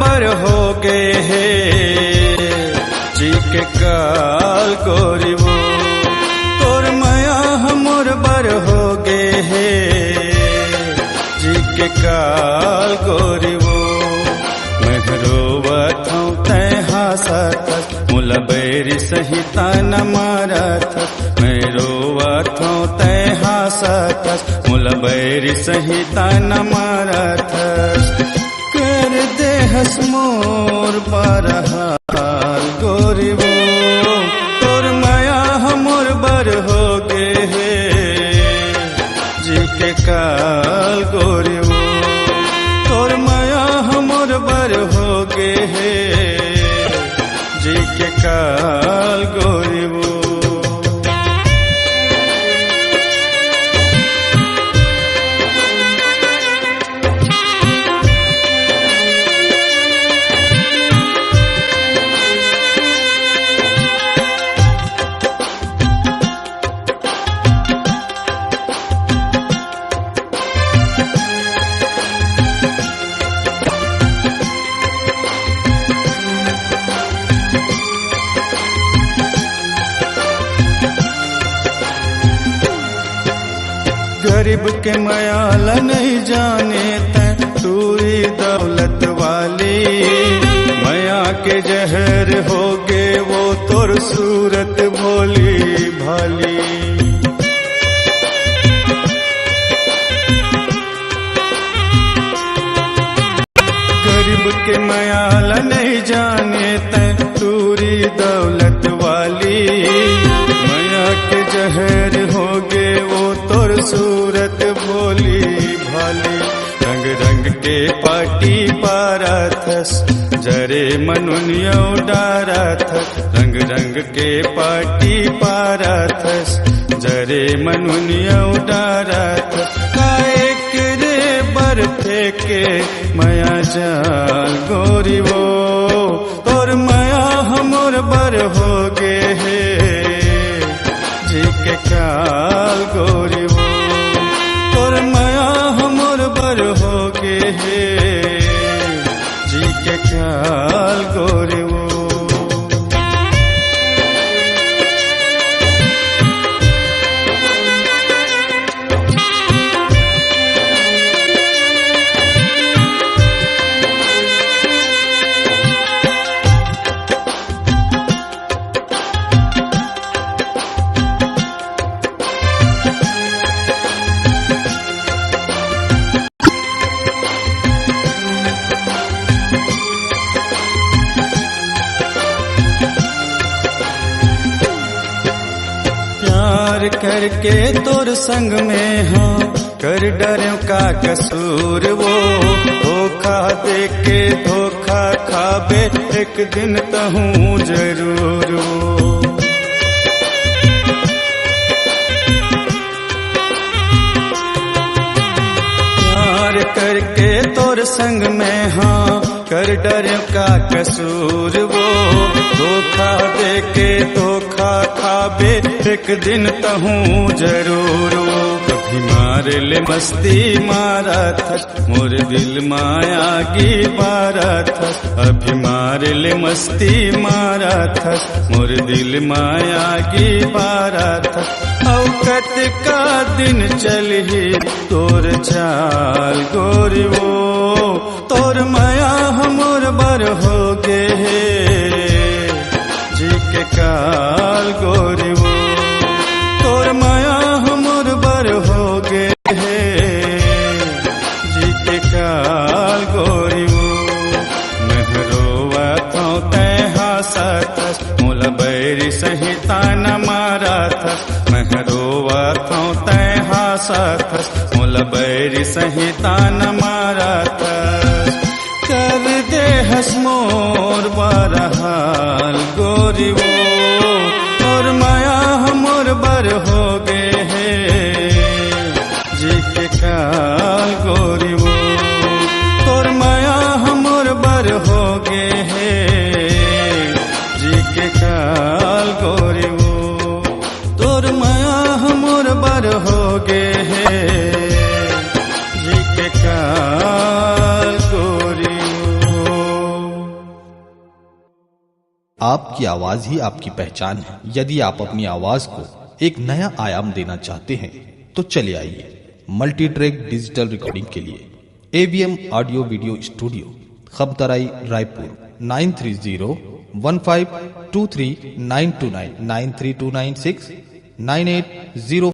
बर हो गे हे जी के काल गोरी वो तोर माया हमर बर हो गे हे जी के काल गोरी वो रोवत हूँ तय हासत मुला बैरी सहिता न मारत मैं रोवत हूँ तय हासत मुला बैरी सहिता न मारत कर दे हस मोर बरहाल गोरी वो तोर माया हमर बर हो गे हे जी के काल गोरी वो तोर माया हमर बर हो गे हे जी के काल गोरी वो गरीब के मयाल नहीं जाने तैं तूरी दौलत वाली मया के जहर हो गे वो तोर सूरत भोली भाली गरीब के मयाल नहीं जाने तैं तूरी दौलत वाली मया के जहर हो गे वो तोर सूरत भोली भाली रंग रंग के पाटी पारथस जरे मनुनियो डारथस रंग रंग के पाटी पारथस जरे मनुनियो डारथस काएक रे बर फेंके मया जाल गोरी वो तोर मया हमर बर हो गे हे जी के काल गोरी वो तोर माया हमर बर हो गे हे जी के काल गोरी वो करके तोर संग में हाँ कर डरों का कसूर वो धोखा दे के धोखा खाबे एक दिन तहूँ जरूर वो प्यार करके तोर संग में हाँ कर डरों का कसूर वो धोखा दे के धोखा खाबे एक दिन तहूँ जरूर वो कभी मार ले मस्ती मारा था मोर दिल माया की बारा था अभी मार ले मस्ती मारा था मोर दिल माया की बारा था औकत का दिन चल ही तोर चाल गोरी वो तोर माया हमर बर हो गे हे जी के काल गोरी वो तोर माया हमर बर हो गे हे जी के काल गोरी वो मेहरोवा थो तय हासत मुल बैरी सहिता न मारा था मेहरोवा थो तय हासत मुल बैरी सहिता न मारा था कर दे हस मोर बरहाल गोरी वो और माया हमर बर हो गे हे जी के काल गोरी वो तोर माया हमर बर हो गे हे जी के काल गोरी वो तोर माया हमर बर हो गे हे जी के काल गोरी वो। आपकी आवाज ही आपकी पहचान है। यदि आप अपनी आवाज को एक नया आयाम देना चाहते हैं तो चले आइए मल्टी ट्रैक डिजिटल रिकॉर्डिंग के लिए AVM audio video studio, Khamtarai, Raipur 9301523929 932969809।